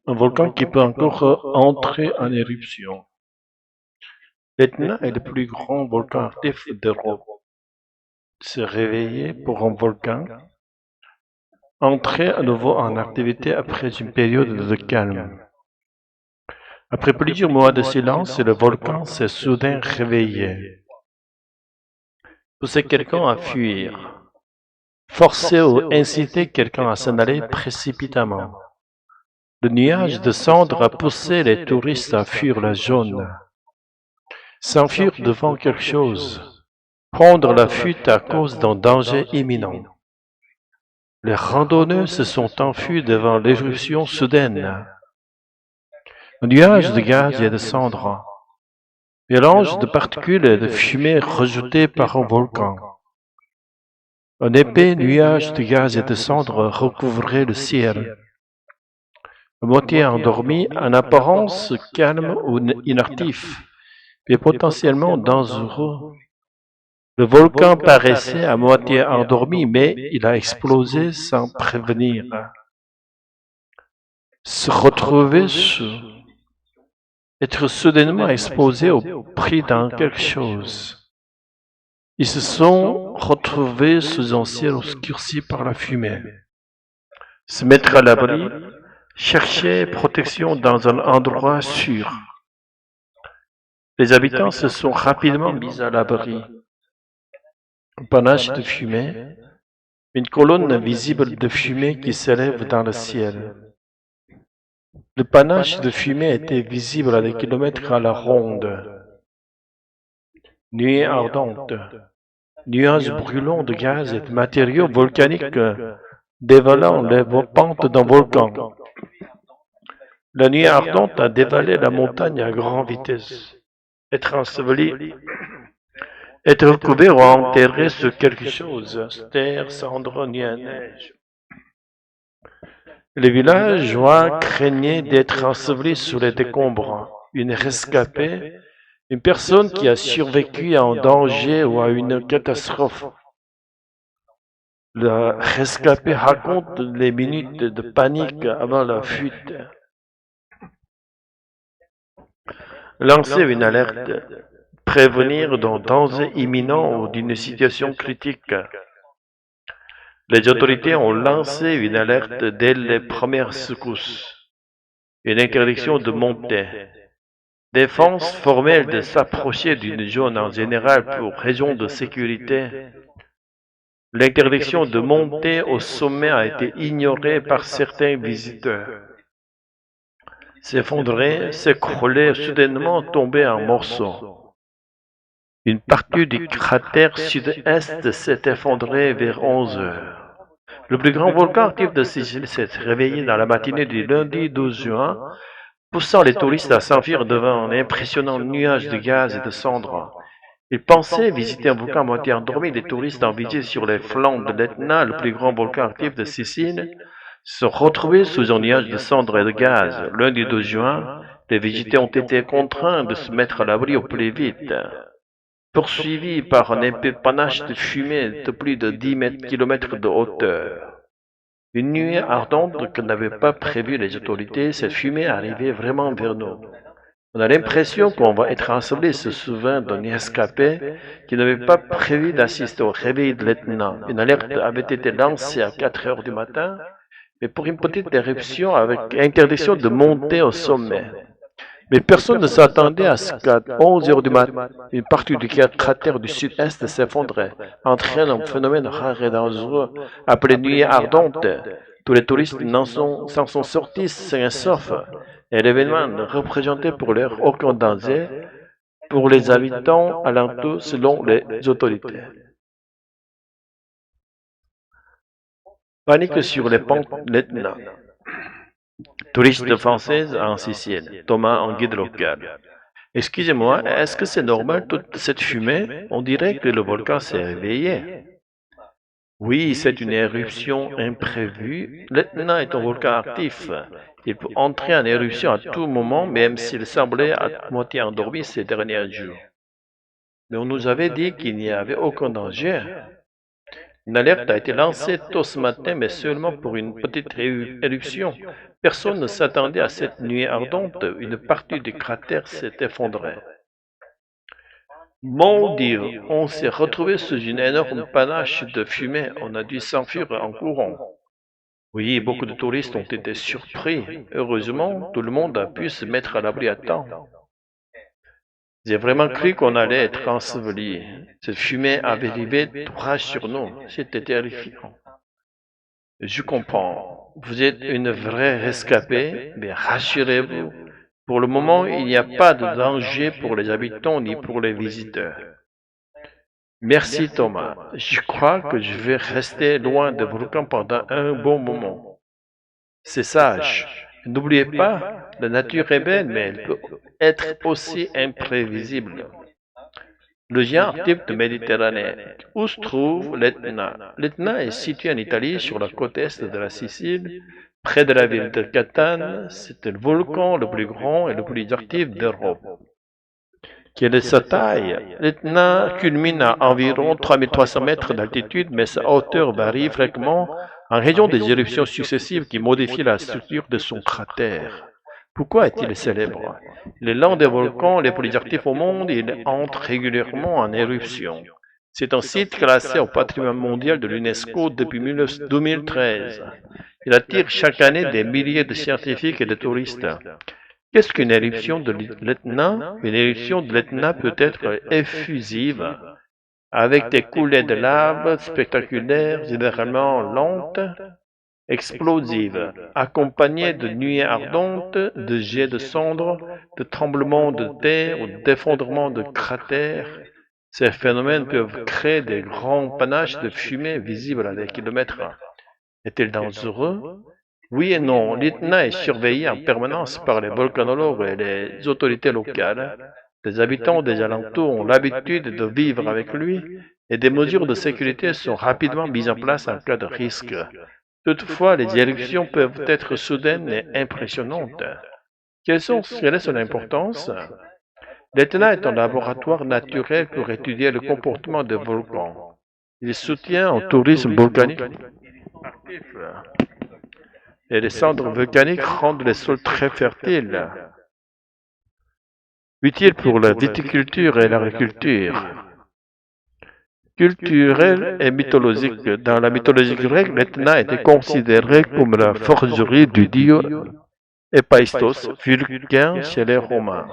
un volcan qui peut encore entrer en éruption. L'Etna est le plus grand volcan actif d'Europe. Se réveiller pour un volcan, entrer à nouveau en activité après une période de calme. Après plusieurs mois de silence, le volcan s'est soudain réveillé. Pousser quelqu'un à fuir, forcer ou inciter quelqu'un à s'en aller précipitamment. Le nuage de cendres a poussé les touristes à fuir la zone. S'enfuir devant quelque chose, prendre la fuite à cause d'un danger imminent. Les randonneurs se sont enfuis devant l'éruption soudaine. Un nuage de gaz et de cendres, mélange de particules et de fumée rejetées par un volcan. Un épais nuage de gaz et de cendres recouvrait le ciel. À moitié endormi, en apparence calme ou inactif, mais potentiellement dangereux. Le volcan paraissait à moitié endormi, mais il a explosé sans prévenir. Se retrouver être soudainement exposé au prix dans quelque chose. Ils se sont retrouvés sous un ciel obscurci par la fumée. Se mettre à l'abri, chercher protection dans un endroit sûr. Les habitants se sont rapidement mis à l'abri. Un panache de fumée, une colonne visible de fumée qui s'élève dans le ciel. Le panache de fumée était visible à des kilomètres à la ronde. Nuée ardente, nuages brûlants de gaz et de matériaux volcaniques dévalant les pentes d'un volcan. La nuée ardente a dévalé la montagne à grande vitesse. Être enseveli, être recouvert ou enterré sur quelque chose, terre, cendre, nuée, neige. Les villageois craignaient d'être ensevelis sous les décombres. Une rescapée, une personne qui a survécu à un danger ou à une catastrophe. Le rescapé raconte les minutes de panique avant la fuite. Lancer une alerte, prévenir d'un danger imminent ou d'une situation critique. Les autorités ont lancé une alerte dès les premières secousses. Une interdiction de monter. Défense formelle de s'approcher d'une zone en général pour raison de sécurité. L'interdiction de monter au sommet a été ignorée par certains visiteurs. S'effondrer, s'écrouler, soudainement tomber en morceaux. Une partie du cratère sud-est s'est effondrée vers 11 heures. Le plus grand volcan actif de Sicile s'est réveillé dans la matinée du lundi 12 juin, poussant les touristes à s'enfuir devant un impressionnant nuage de gaz et de cendres. Ils pensaient visiter un volcan à moitié endormi. Les touristes envisagés sur les flancs de l'Etna, le plus grand volcan actif de Sicile, se sont retrouvés sous un nuage de cendres et de gaz. Lundi 12 juin, les visiteurs ont été contraints de se mettre à l'abri au plus vite. Poursuivis par un épais panache de fumée de plus de 10 km de hauteur. Une nuée ardente que n'avaient pas prévu les autorités, cette fumée arrivait vraiment vers nous. On a l'impression qu'on va être enseveli, se souvient d'un escapé qui n'avait pas prévu d'assister au réveil de l'Etna. Une alerte avait été lancée à 4 heures du matin, mais pour une petite éruption avec interdiction de monter au sommet. Mais personne ne s'attendait à ce qu'à 11 heures du matin, une partie du cratère du sud-est s'effondrait, entraînant un phénomène rare et dangereux appelé nuée ardente. Tous les touristes s'en sont sortis sains et saufs, et l'événement ne représentait pour l'heure aucun danger pour les habitants alentours selon les autorités. Panique sur les pentes de l'Etna. Touriste française en Sicile, Thomas en guide local. Excusez-moi, est-ce que c'est normal toute cette fumée? On dirait que le volcan s'est réveillé. Oui, c'est une éruption imprévue. L'Etna est un volcan actif. Il peut entrer en éruption à tout moment, même s'il semblait à moitié endormi ces derniers jours. Mais on nous avait dit qu'il n'y avait aucun danger. Une alerte a été lancée tôt ce matin, mais seulement pour une petite éruption. Personne ne s'attendait à cette nuit ardente. Une partie du cratère s'est effondrée. Mon Dieu, on s'est retrouvé sous une énorme panache de fumée. On a dû s'enfuir en courant. Oui, beaucoup de touristes ont été surpris. Heureusement, tout le monde a pu se mettre à l'abri à temps. J'ai vraiment cru qu'on allait être ensevelis. Cette fumée avait levé droit sur nous. C'était terrifiant. Je comprends. Vous êtes une vraie rescapée, mais rassurez-vous. Pour le moment, il n'y a pas de danger pour les habitants ni pour les visiteurs. Merci Thomas. Je crois que je vais rester loin des volcans pendant un bon moment. C'est sage. N'oubliez pas, la nature est belle, mais elle peut être aussi imprévisible. Le géant type de Méditerranée. Où se trouve l'Etna? L'Etna est situé en Italie, sur la côte est de la Sicile, près de la ville de Catane. C'est le volcan le plus grand et le plus actif d'Europe. Quelle est sa taille? L'Etna culmine à environ 3300 mètres d'altitude, mais sa hauteur varie fréquemment en raison des éruptions successives qui modifient la structure de son cratère. Pourquoi est-il célèbre? Il est l'un des volcans les plus actifs au monde et il entre régulièrement en éruption. C'est un site classé au patrimoine mondial de l'UNESCO depuis 2013. Il attire chaque année des milliers de scientifiques et de touristes. Qu'est-ce qu'une éruption de l'Etna? Une éruption de l'Etna peut être effusive, avec des coulées de lave spectaculaires, généralement lentes, explosives, accompagnées de nuées ardentes, de jets de cendres, de tremblements de terre ou d'effondrements de cratères. Ces phénomènes peuvent créer des grands panaches de fumée visibles à des kilomètres. Est-il dangereux? Oui et non. L'Etna est surveillé en permanence par les volcanologues et les autorités locales. Les habitants des alentours ont l'habitude de vivre avec lui et des mesures de sécurité sont rapidement mises en place en cas de risque. Toutefois, les éruptions peuvent être soudaines et impressionnantes. Quelle est son importance? L'Etna est un laboratoire naturel pour étudier le comportement des volcans. Il soutient un tourisme volcanique actif. Et les cendres volcaniques rendent les sols très fertiles, utiles pour la viticulture et l'agriculture. Culturelle et mythologique. Dans la mythologie grecque, l'Etna était considéré comme la forgerie du dieu Héphaïstos, Vulcain chez les Romains.